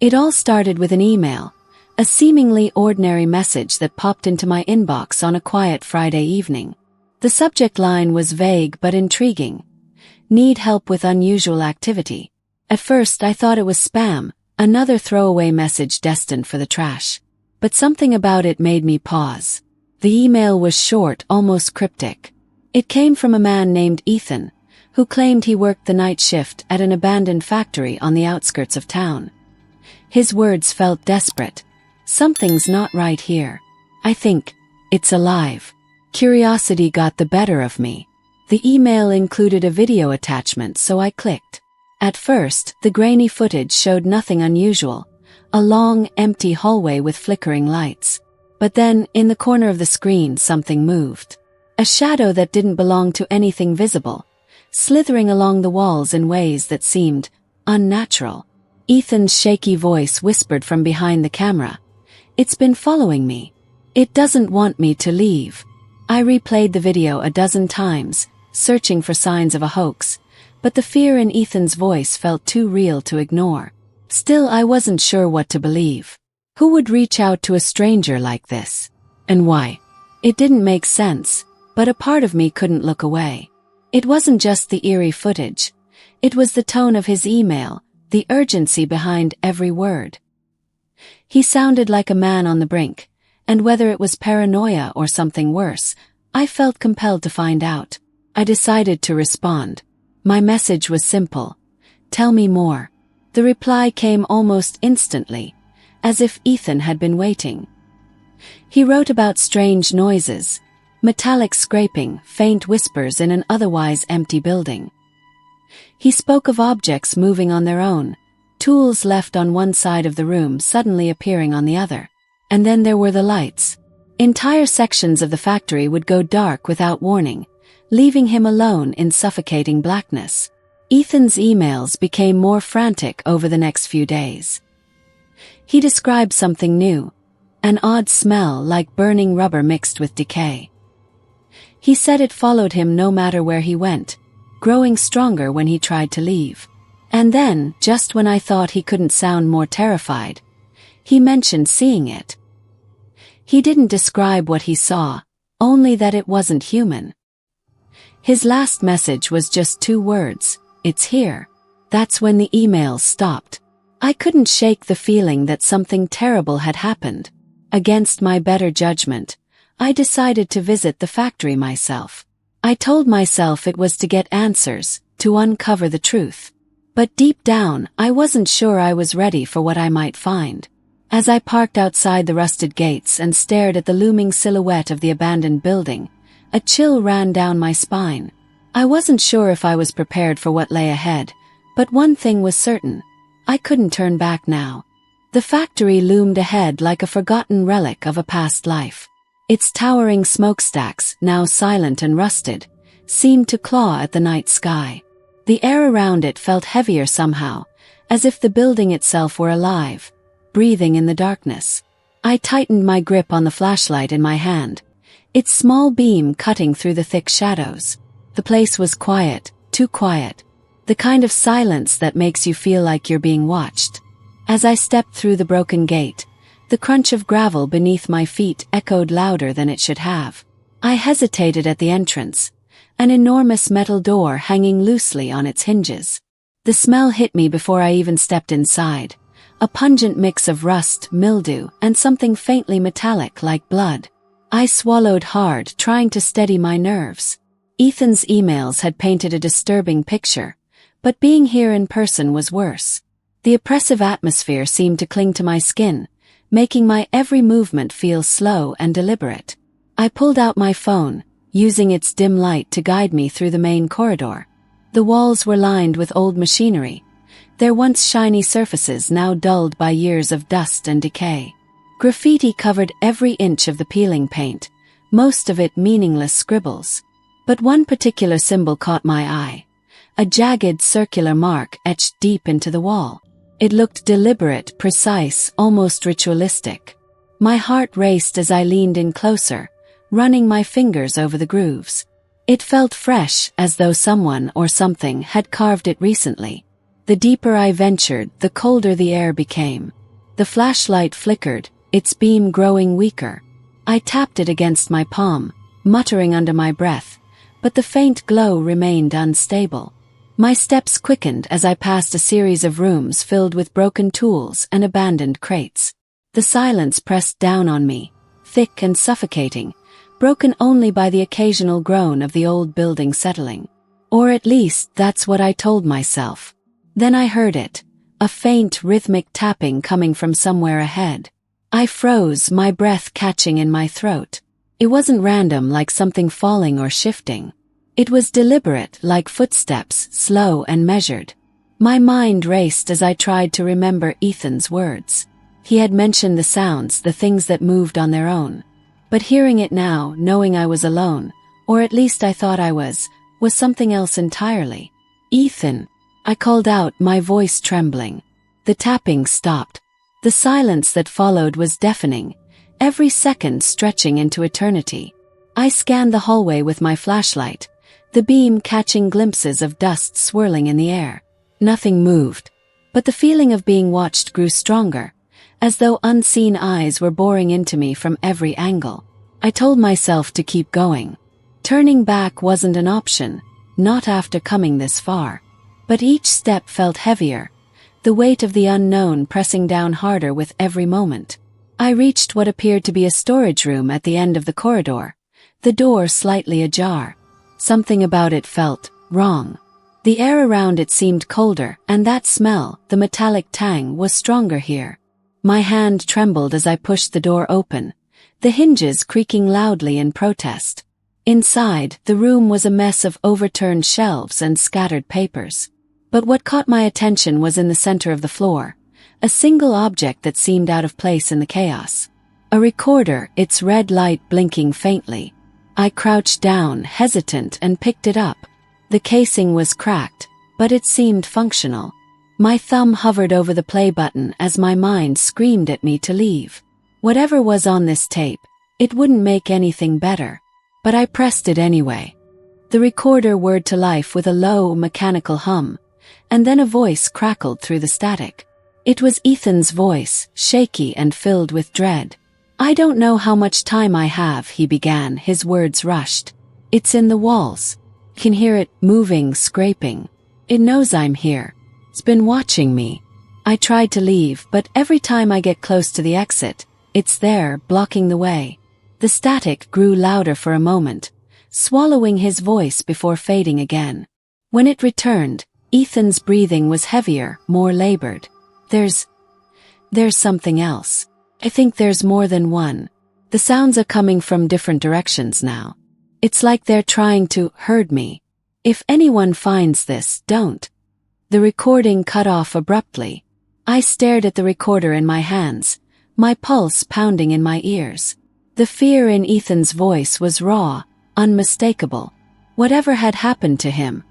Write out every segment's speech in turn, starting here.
It all started with an email, a seemingly ordinary message that popped into my inbox on a quiet Friday evening. The subject line was vague but intriguing. Need help with unusual activity. At first I thought it was spam, another throwaway message destined for the trash. But something about it made me pause. The email was short, almost cryptic. It came from a man named Ethan, who claimed he worked the night shift at an abandoned factory on the outskirts of town. His words felt desperate. Something's not right here. I think it's alive. Curiosity got the better of me. The email included a video attachment, so I clicked. At first, the grainy footage showed nothing unusual, a long, empty hallway with flickering lights. But then, in the corner of the screen, something moved. A shadow that didn't belong to anything visible, slithering along the walls in ways that seemed unnatural. Ethan's shaky voice whispered from behind the camera, "It's been following me. It doesn't want me to leave." I replayed the video a dozen times, searching for signs of a hoax, but the fear in Ethan's voice felt too real to ignore. Still, I wasn't sure what to believe. Who would reach out to a stranger like this? And why? It didn't make sense, but a part of me couldn't look away. It wasn't just the eerie footage. It was the tone of his email, the urgency behind every word. He sounded like a man on the brink, and whether it was paranoia or something worse, I felt compelled to find out. I decided to respond. My message was simple. "Tell me more." The reply came almost instantly, as if Ethan had been waiting. He wrote about strange noises, metallic scraping, faint whispers in an otherwise empty building. He spoke of objects moving on their own, tools left on one side of the room suddenly appearing on the other. And then there were the lights. Entire sections of the factory would go dark without warning, leaving him alone in suffocating blackness. Ethan's emails became more frantic over the next few days. He described something new, an odd smell like burning rubber mixed with decay. He said it followed him no matter where he went, growing stronger when he tried to leave. And then, just when I thought he couldn't sound more terrified, he mentioned seeing it. He didn't describe what he saw, only that it wasn't human. His last message was just 2 words, "It's here." That's when the emails stopped. I couldn't shake the feeling that something terrible had happened. Against my better judgment, I decided to visit the factory myself. I told myself it was to get answers, to uncover the truth. But deep down, I wasn't sure I was ready for what I might find. As I parked outside the rusted gates and stared at the looming silhouette of the abandoned building, a chill ran down my spine. I wasn't sure if I was prepared for what lay ahead, but one thing was certain. I couldn't turn back now. The factory loomed ahead like a forgotten relic of a past life. Its towering smokestacks, now silent and rusted, seemed to claw at the night sky. The air around it felt heavier somehow, as if the building itself were alive, breathing in the darkness. I tightened my grip on the flashlight in my hand, its small beam cutting through the thick shadows. The place was quiet, too quiet, the kind of silence that makes you feel like you're being watched. As I stepped through the broken gate, the crunch of gravel beneath my feet echoed louder than it should have. I hesitated at the entrance, an enormous metal door hanging loosely on its hinges. The smell hit me before I even stepped inside, a pungent mix of rust, mildew, and something faintly metallic like blood. I swallowed hard, trying to steady my nerves. Ethan's emails had painted a disturbing picture, but being here in person was worse. The oppressive atmosphere seemed to cling to my skin, making my every movement feel slow and deliberate. I pulled out my phone, using its dim light to guide me through the main corridor. The walls were lined with old machinery, their once shiny surfaces now dulled by years of dust and decay. Graffiti covered every inch of the peeling paint, most of it meaningless scribbles. But one particular symbol caught my eye, a jagged circular mark etched deep into the wall. It looked deliberate, precise, almost ritualistic. My heart raced as I leaned in closer, running my fingers over the grooves. It felt fresh, as though someone or something had carved it recently. The deeper I ventured, the colder the air became. The flashlight flickered, its beam growing weaker. I tapped it against my palm, muttering under my breath, but the faint glow remained unstable. My steps quickened as I passed a series of rooms filled with broken tools and abandoned crates. The silence pressed down on me, thick and suffocating, broken only by the occasional groan of the old building settling. Or at least that's what I told myself. Then I heard it, a faint rhythmic tapping coming from somewhere ahead. I froze, my breath catching in my throat. It wasn't random like something falling or shifting. It was deliberate, like footsteps, slow and measured. My mind raced as I tried to remember Ethan's words. He had mentioned the sounds, the things that moved on their own. But hearing it now, knowing I was alone, or at least I thought I was something else entirely. "Ethan," I called out, my voice trembling. The tapping stopped. The silence that followed was deafening, every second stretching into eternity. I scanned the hallway with my flashlight, the beam catching glimpses of dust swirling in the air. Nothing moved, but the feeling of being watched grew stronger, as though unseen eyes were boring into me from every angle. I told myself to keep going. Turning back wasn't an option, not after coming this far. But each step felt heavier, the weight of the unknown pressing down harder with every moment. I reached what appeared to be a storage room at the end of the corridor, the door slightly ajar. Something about it felt wrong. The air around it seemed colder, and that smell, the metallic tang, was stronger here. My hand trembled as I pushed the door open, the hinges creaking loudly in protest. Inside, the room was a mess of overturned shelves and scattered papers. But what caught my attention was in the center of the floor, a single object that seemed out of place in the chaos. A recorder, its red light blinking faintly. I crouched down, hesitant, and picked it up. The casing was cracked, but it seemed functional. My thumb hovered over the play button as my mind screamed at me to leave. Whatever was on this tape, it wouldn't make anything better. But I pressed it anyway. The recorder whirred to life with a low, mechanical hum, and then a voice crackled through the static. It was Ethan's voice, shaky and filled with dread. "I don't know how much time I have," he began, his words rushed. "It's in the walls. Can hear it moving, scraping. It knows I'm here. It's been watching me. I tried to leave, but every time I get close to the exit, it's there, blocking the way." The static grew louder for a moment, swallowing his voice before fading again. When it returned, Ethan's breathing was heavier, more labored. There's something else. I think there's more than one. The sounds are coming from different directions now. It's like they're trying to herd me. If anyone finds this, don't." The recording cut off abruptly. I stared at the recorder in my hands, my pulse pounding in my ears. The fear in Ethan's voice was raw, unmistakable. Whatever had happened to him,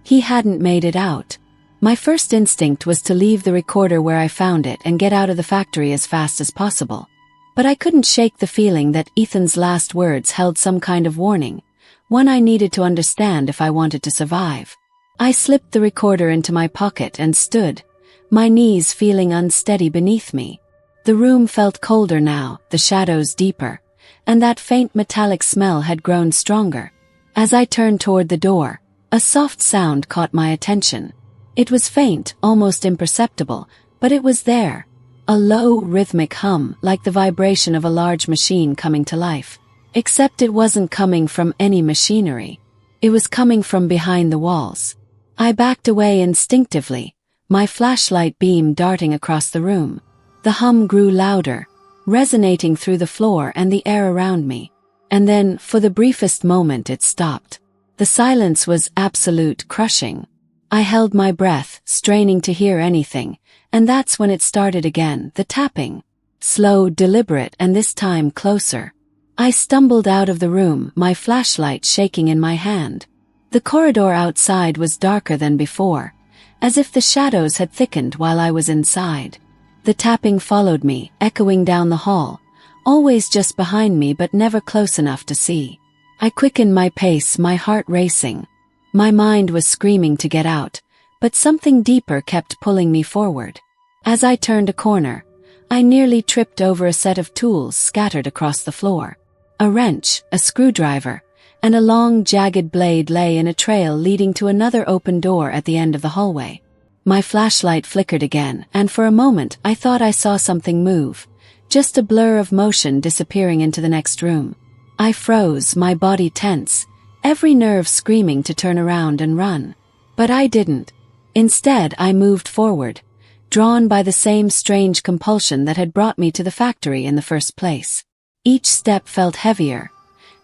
he hadn't made it out. My first instinct was to leave the recorder where I found it and get out of the factory as fast as possible. But I couldn't shake the feeling that Ethan's last words held some kind of warning, one I needed to understand if I wanted to survive. I slipped the recorder into my pocket and stood, my knees feeling unsteady beneath me. The room felt colder now, the shadows deeper, and that faint metallic smell had grown stronger. As I turned toward the door, a soft sound caught my attention. It was faint, almost imperceptible, but it was there. A low, rhythmic hum, like the vibration of a large machine coming to life. Except it wasn't coming from any machinery. It was coming from behind the walls. I backed away instinctively, my flashlight beam darting across the room. The hum grew louder, resonating through the floor and the air around me. And then, for the briefest moment, it stopped. The silence was absolute, crushing. I held my breath, straining to hear anything, and that's when it started again, the tapping. Slow, deliberate, and this time closer. I stumbled out of the room, my flashlight shaking in my hand. The corridor outside was darker than before, as if the shadows had thickened while I was inside. The tapping followed me, echoing down the hall, always just behind me but never close enough to see. I quickened my pace, my heart racing. My mind was screaming to get out, but something deeper kept pulling me forward. As I turned a corner, I nearly tripped over a set of tools scattered across the floor. A wrench, a screwdriver, and a long, jagged blade lay in a trail leading to another open door at the end of the hallway. My flashlight flickered again, and for a moment I thought I saw something move, just a blur of motion disappearing into the next room. I froze, my body tense, every nerve screaming to turn around and run. But I didn't. Instead, I moved forward, drawn by the same strange compulsion that had brought me to the factory in the first place. Each step felt heavier,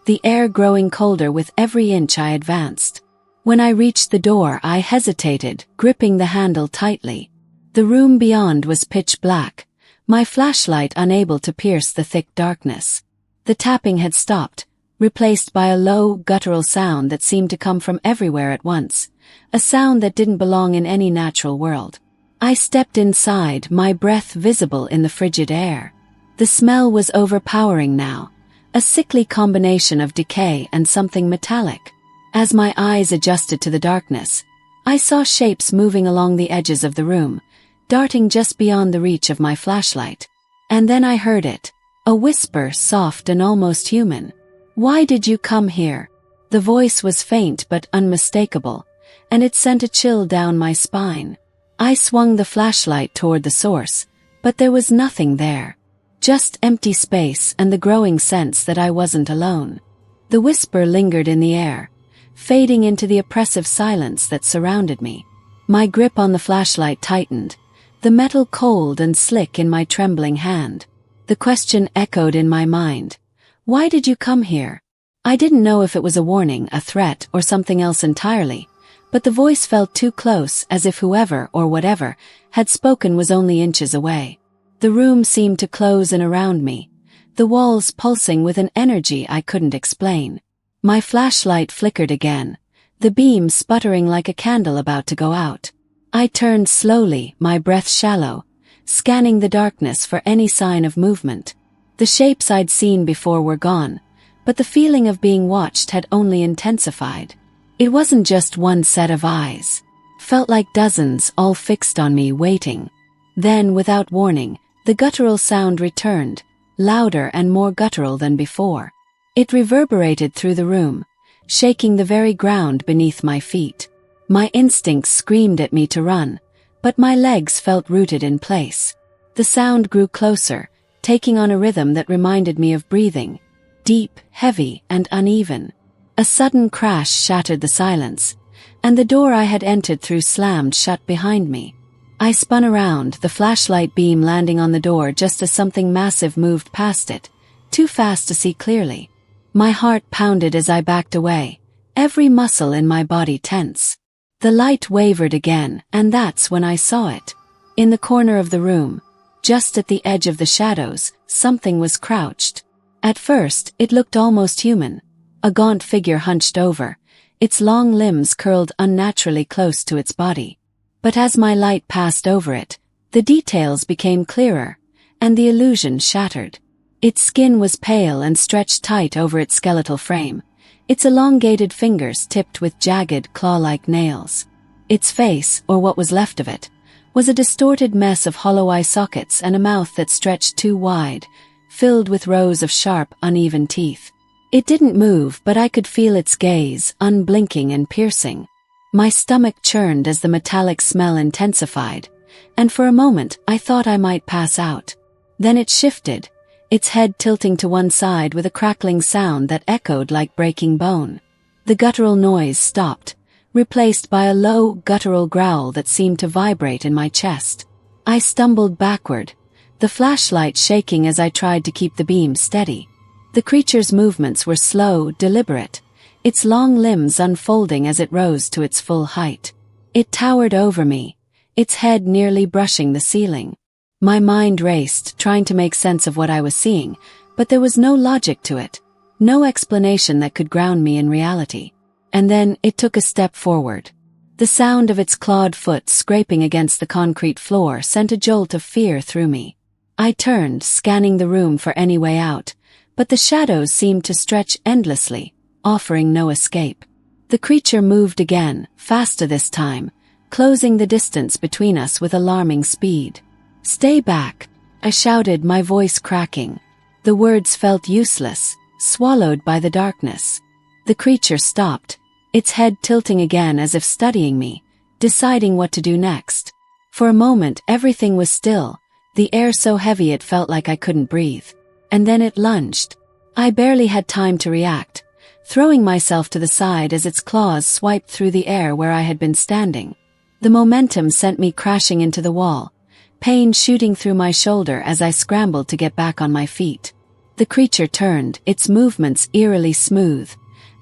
the air growing colder with every inch I advanced. When I reached the door, I hesitated, gripping the handle tightly. The room beyond was pitch black, my flashlight unable to pierce the thick darkness. The tapping had stopped, replaced by a low, guttural sound that seemed to come from everywhere at once, a sound that didn't belong in any natural world. I stepped inside, my breath visible in the frigid air. The smell was overpowering now, a sickly combination of decay and something metallic. As my eyes adjusted to the darkness, I saw shapes moving along the edges of the room, darting just beyond the reach of my flashlight. And then I heard it, a whisper, soft and almost human. "Why did you come here?" The voice was faint but unmistakable, and it sent a chill down my spine. I swung the flashlight toward the source, but there was nothing there. Just empty space and the growing sense that I wasn't alone. The whisper lingered in the air, fading into the oppressive silence that surrounded me. My grip on the flashlight tightened, the metal cold and slick in my trembling hand. The question echoed in my mind. Why did you come here? I didn't know if it was a warning, a threat, or something else entirely, but the voice felt too close, as if whoever, or whatever, had spoken was only inches away. The room seemed to close in around me, the walls pulsing with an energy I couldn't explain. My flashlight flickered again, the beam sputtering like a candle about to go out. I turned slowly, my breath shallow, scanning the darkness for any sign of movement. The shapes I'd seen before were gone, but the feeling of being watched had only intensified. It wasn't just one set of eyes. Felt like dozens, all fixed on me, waiting. Then, without warning, the guttural sound returned, louder and more guttural than before. It reverberated through the room, shaking the very ground beneath my feet. My instincts screamed at me to run, but my legs felt rooted in place. The sound grew closer, taking on a rhythm that reminded me of breathing, deep, heavy, and uneven. A sudden crash shattered the silence, and the door I had entered through slammed shut behind me. I spun around, the flashlight beam landing on the door just as something massive moved past it, too fast to see clearly. My heart pounded as I backed away, every muscle in my body tense. The light wavered again, and that's when I saw it. In the corner of the room, just at the edge of the shadows, something was crouched. At first, it looked almost human, a gaunt figure hunched over, its long limbs curled unnaturally close to its body. But as my light passed over it, the details became clearer, and the illusion shattered. Its skin was pale and stretched tight over its skeletal frame, its elongated fingers tipped with jagged, claw-like nails. Its face, or what was left of it, was a distorted mess of hollow eye sockets and a mouth that stretched too wide, filled with rows of sharp, uneven teeth. It didn't move, but I could feel its gaze, unblinking and piercing. My stomach churned as the metallic smell intensified, and for a moment I thought I might pass out. Then it shifted, its head tilting to one side with a crackling sound that echoed like breaking bone. The guttural noise stopped, replaced by a low, guttural growl that seemed to vibrate in my chest. I stumbled backward, the flashlight shaking as I tried to keep the beam steady. The creature's movements were slow, deliberate, its long limbs unfolding as it rose to its full height. It towered over me, its head nearly brushing the ceiling. My mind raced, trying to make sense of what I was seeing, but there was no logic to it, no explanation that could ground me in reality. And then it took a step forward. The sound of its clawed foot scraping against the concrete floor sent a jolt of fear through me. I turned, scanning the room for any way out, but the shadows seemed to stretch endlessly, offering no escape. The creature moved again, faster this time, closing the distance between us with alarming speed. "Stay back," I shouted, my voice cracking. The words felt useless, swallowed by the darkness. The creature stopped, its head tilting again as if studying me, deciding what to do next. For a moment everything was still, the air so heavy it felt like I couldn't breathe. And then it lunged. I barely had time to react, throwing myself to the side as its claws swiped through the air where I had been standing. The momentum sent me crashing into the wall, pain shooting through my shoulder as I scrambled to get back on my feet. The creature turned, its movements eerily smooth,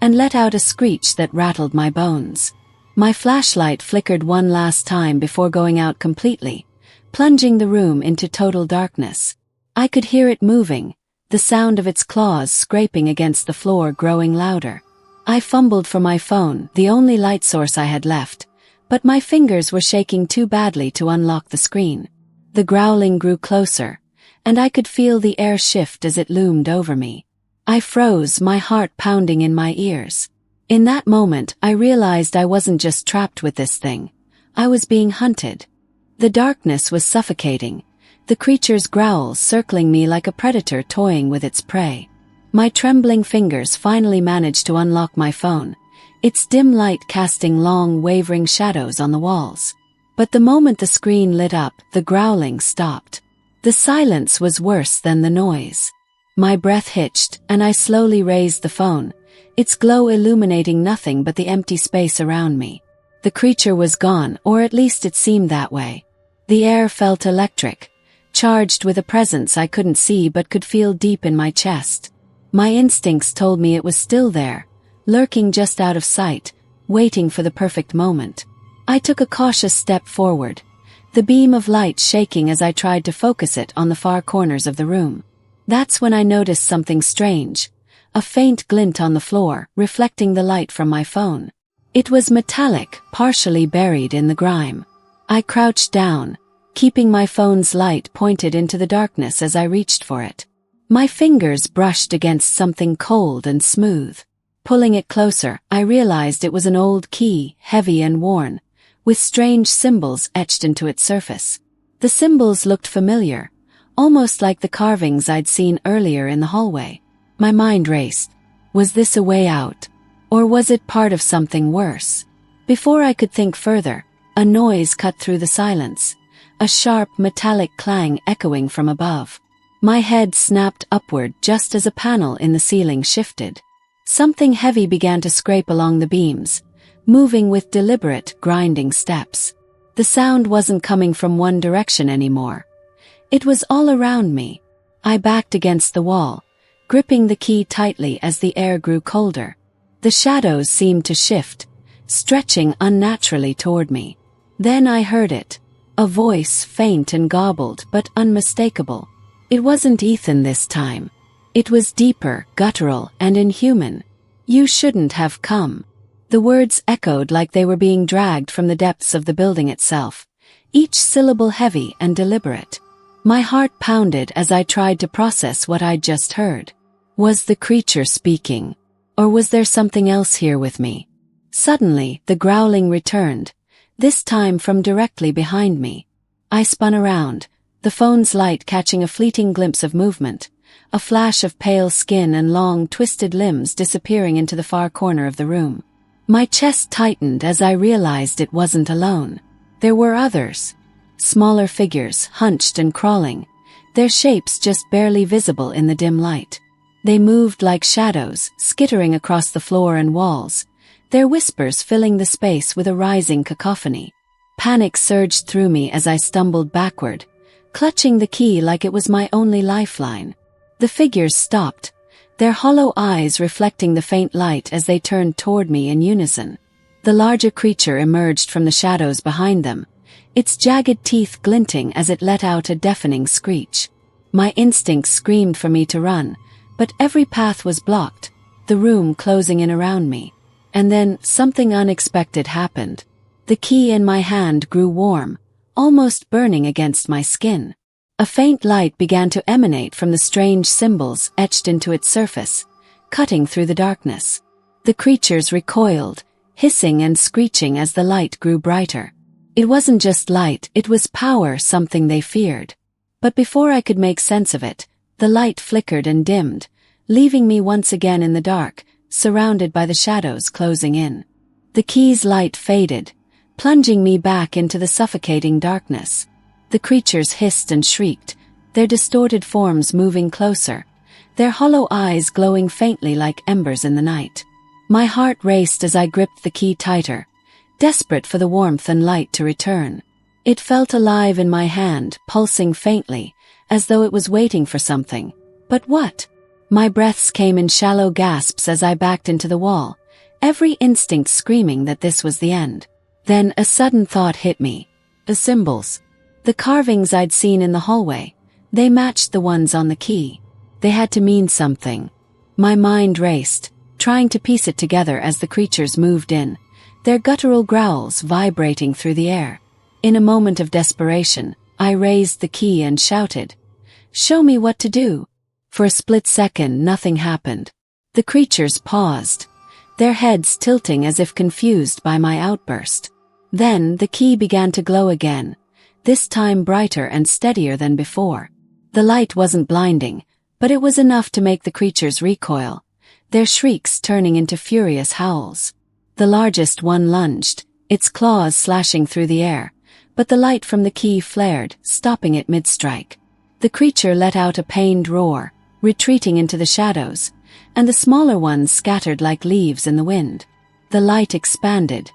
and let out a screech that rattled my bones. My flashlight flickered one last time before going out completely, plunging the room into total darkness. I could hear it moving, the sound of its claws scraping against the floor growing louder. I fumbled for my phone, the only light source I had left, but my fingers were shaking too badly to unlock the screen. The growling grew closer, and I could feel the air shift as it loomed over me. I froze, my heart pounding in my ears. In that moment, I realized I wasn't just trapped with this thing. I was being hunted. The darkness was suffocating, the creature's growls circling me like a predator toying with its prey. My trembling fingers finally managed to unlock my phone, its dim light casting long, wavering shadows on the walls. But the moment the screen lit up, the growling stopped. The silence was worse than the noise. My breath hitched, and I slowly raised the phone, its glow illuminating nothing but the empty space around me. The creature was gone, or at least it seemed that way. The air felt electric, charged with a presence I couldn't see but could feel deep in my chest. My instincts told me it was still there, lurking just out of sight, waiting for the perfect moment. I took a cautious step forward, the beam of light shaking as I tried to focus it on the far corners of the room. That's when I noticed something strange, a faint glint on the floor, reflecting the light from my phone. It was metallic, partially buried in the grime. I crouched down, keeping my phone's light pointed into the darkness as I reached for it. My fingers brushed against something cold and smooth. Pulling it closer, I realized it was an old key, heavy and worn, with strange symbols etched into its surface. The symbols looked familiar, almost like the carvings I'd seen earlier in the hallway. My mind raced. Was this a way out? Or was it part of something worse? Before I could think further, a noise cut through the silence, a sharp metallic clang echoing from above. My head snapped upward just as a panel in the ceiling shifted. Something heavy began to scrape along the beams, moving with deliberate, grinding steps. The sound wasn't coming from one direction anymore. It was all around me. I backed against the wall, gripping the key tightly as the air grew colder. The shadows seemed to shift, stretching unnaturally toward me. Then I heard it. A voice, faint and gobbled but unmistakable. It wasn't Ethan this time. It was deeper, guttural, and inhuman. "You shouldn't have come." The words echoed like they were being dragged from the depths of the building itself, each syllable heavy and deliberate. My heart pounded as I tried to process what I'd just heard. Was the creature speaking? Or was there something else here with me? Suddenly, the growling returned, this time from directly behind me. I spun around, the phone's light catching a fleeting glimpse of movement, a flash of pale skin and long, twisted limbs disappearing into the far corner of the room. My chest tightened as I realized it wasn't alone. There were others. Smaller figures, hunched and crawling, their shapes just barely visible in the dim light. They moved like shadows, skittering across the floor and walls, their whispers filling the space with a rising cacophony. Panic surged through me as I stumbled backward, clutching the key like it was my only lifeline. The figures stopped, their hollow eyes reflecting the faint light as they turned toward me in unison. The larger creature emerged from the shadows behind them, its jagged teeth glinting as it let out a deafening screech. My instincts screamed for me to run, but every path was blocked, the room closing in around me. And then, something unexpected happened. The key in my hand grew warm, almost burning against my skin. A faint light began to emanate from the strange symbols etched into its surface, cutting through the darkness. The creatures recoiled, hissing and screeching as the light grew brighter. It wasn't just light, it was power, something they feared. But before I could make sense of it, the light flickered and dimmed, leaving me once again in the dark, surrounded by the shadows closing in. The key's light faded, plunging me back into the suffocating darkness. The creatures hissed and shrieked, their distorted forms moving closer, their hollow eyes glowing faintly like embers in the night. My heart raced as I gripped the key tighter, desperate for the warmth and light to return. It felt alive in my hand, pulsing faintly, as though it was waiting for something. But what? My breaths came in shallow gasps as I backed into the wall, every instinct screaming that this was the end. Then a sudden thought hit me. The symbols. The carvings I'd seen in the hallway. They matched the ones on the key. They had to mean something. My mind raced, trying to piece it together as the creatures moved in, their guttural growls vibrating through the air. In a moment of desperation, I raised the key and shouted, "Show me what to do." For a split second, nothing happened. The creatures paused, their heads tilting as if confused by my outburst. Then the key began to glow again, this time brighter and steadier than before. The light wasn't blinding, but it was enough to make the creatures recoil, their shrieks turning into furious howls. The largest one lunged, its claws slashing through the air, but the light from the key flared, stopping it mid-strike. The creature let out a pained roar, retreating into the shadows, and the smaller ones scattered like leaves in the wind. The light expanded,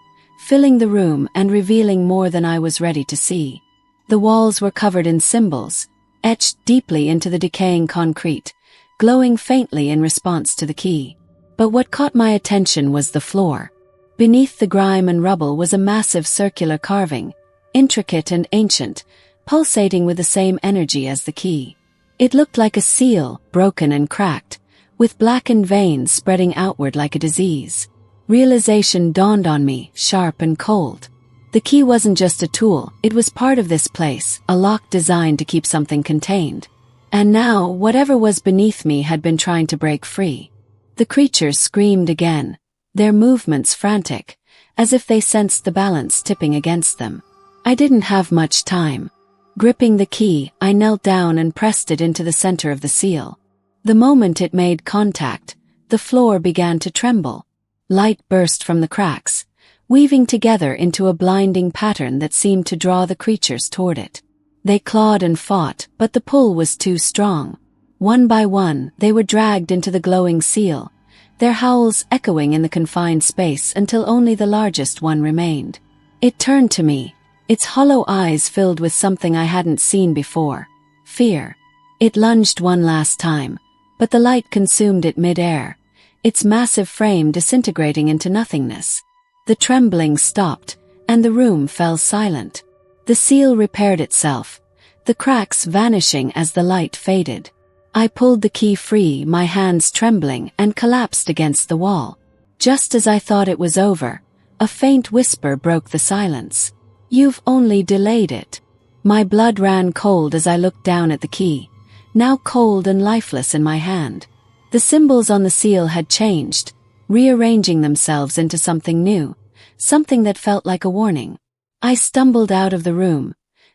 filling the room and revealing more than I was ready to see. The walls were covered in symbols, etched deeply into the decaying concrete, glowing faintly in response to the key. But what caught my attention was the floor. Beneath the grime and rubble was a massive circular carving, intricate and ancient, pulsating with the same energy as the key. It looked like a seal, broken and cracked, with blackened veins spreading outward like a disease. Realization dawned on me, sharp and cold. The key wasn't just a tool, it was part of this place, a lock designed to keep something contained. And now, whatever was beneath me had been trying to break free. The creatures screamed again, their movements frantic, as if they sensed the balance tipping against them. I didn't have much time. Gripping the key, I knelt down and pressed it into the center of the seal. The moment it made contact, the floor began to tremble. Light burst from the cracks, weaving together into a blinding pattern that seemed to draw the creatures toward it. They clawed and fought, but the pull was too strong. One by one, they were dragged into the glowing seal, their howls echoing in the confined space until only the largest one remained. It turned to me, its hollow eyes filled with something I hadn't seen before, fear. It lunged one last time, but the light consumed it mid-air, its massive frame disintegrating into nothingness. The trembling stopped, and the room fell silent. The seal repaired itself, the cracks vanishing as the light faded. I pulled the key free, my hands trembling, and collapsed against the wall. Just as I thought it was over, a faint whisper broke the silence. "You've only delayed it." My blood ran cold as I looked down at the key, now cold and lifeless in my hand. The symbols on the seal had changed, rearranging themselves into something new, something that felt like a warning. I stumbled out of the room,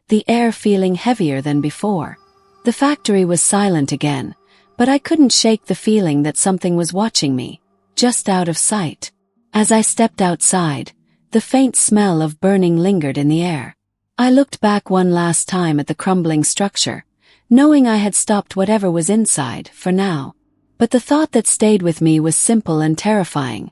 the air feeling heavier than before. The factory was silent again, but I couldn't shake the feeling that something was watching me, just out of sight. As I stepped outside, the faint smell of burning lingered in the air. I looked back one last time at the crumbling structure, knowing I had stopped whatever was inside, for now. But the thought that stayed with me was simple and terrifying.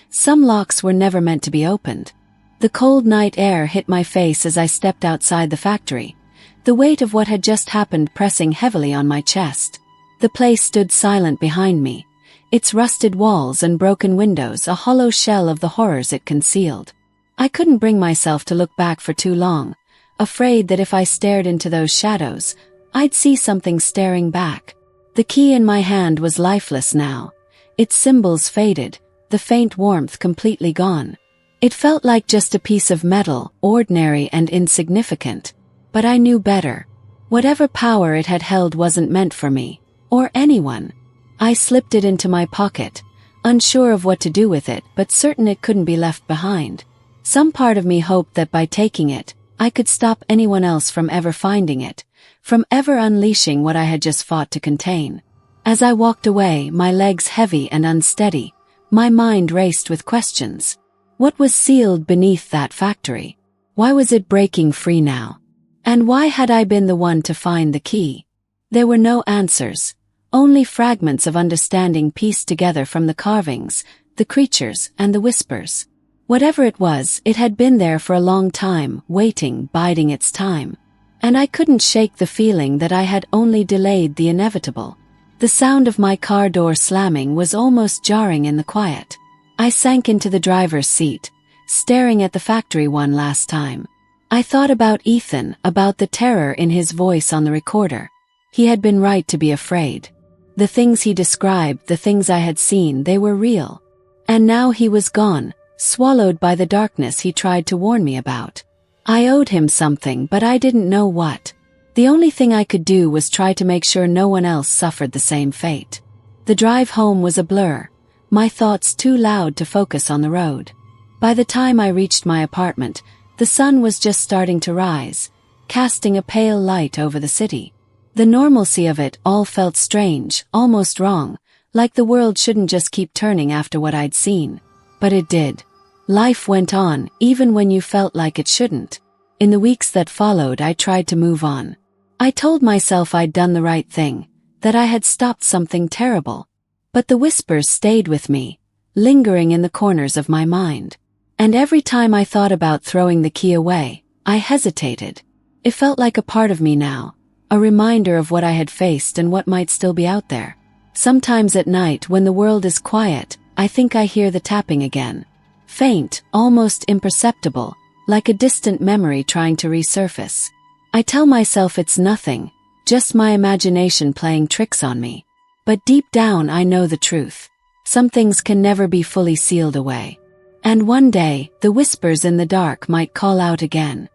Some locks were never meant to be opened. The cold night air hit my face as I stepped outside the factory, the weight of what had just happened pressing heavily on my chest. The place stood silent behind me, its rusted walls and broken windows a hollow shell of the horrors it concealed. I couldn't bring myself to look back for too long, afraid that if I stared into those shadows, I'd see something staring back. The key in my hand was lifeless now, its symbols faded, the faint warmth completely gone. It felt like just a piece of metal, ordinary and insignificant. But I knew better. Whatever power it had held wasn't meant for me, or anyone. I slipped it into my pocket, unsure of what to do with it but certain it couldn't be left behind. Some part of me hoped that by taking it, I could stop anyone else from ever finding it, from ever unleashing what I had just fought to contain. As I walked away, my legs heavy and unsteady, my mind raced with questions. What was sealed beneath that factory? Why was it breaking free now? And why had I been the one to find the key? There were no answers, only fragments of understanding pieced together from the carvings, the creatures, and the whispers. Whatever it was, it had been there for a long time, waiting, biding its time. And I couldn't shake the feeling that I had only delayed the inevitable. The sound of my car door slamming was almost jarring in the quiet. I sank into the driver's seat, staring at the factory one last time. I thought about Ethan, about the terror in his voice on the recorder. He had been right to be afraid. The things he described, the things I had seen, they were real. And now he was gone, swallowed by the darkness he tried to warn me about. I owed him something, but I didn't know what. The only thing I could do was try to make sure no one else suffered the same fate. The drive home was a blur, my thoughts too loud to focus on the road. By the time I reached my apartment, the sun was just starting to rise, casting a pale light over the city. The normalcy of it all felt strange, almost wrong, like the world shouldn't just keep turning after what I'd seen. But it did. Life went on, even when you felt like it shouldn't. In the weeks that followed, I tried to move on. I told myself I'd done the right thing, that I had stopped something terrible. But the whispers stayed with me, lingering in the corners of my mind. And every time I thought about throwing the key away, I hesitated. It felt like a part of me now, a reminder of what I had faced and what might still be out there. Sometimes at night, when the world is quiet, I think I hear the tapping again. Faint, almost imperceptible, like a distant memory trying to resurface. I tell myself it's nothing, just my imagination playing tricks on me. But deep down I know the truth. Some things can never be fully sealed away. And one day, the whispers in the dark might call out again.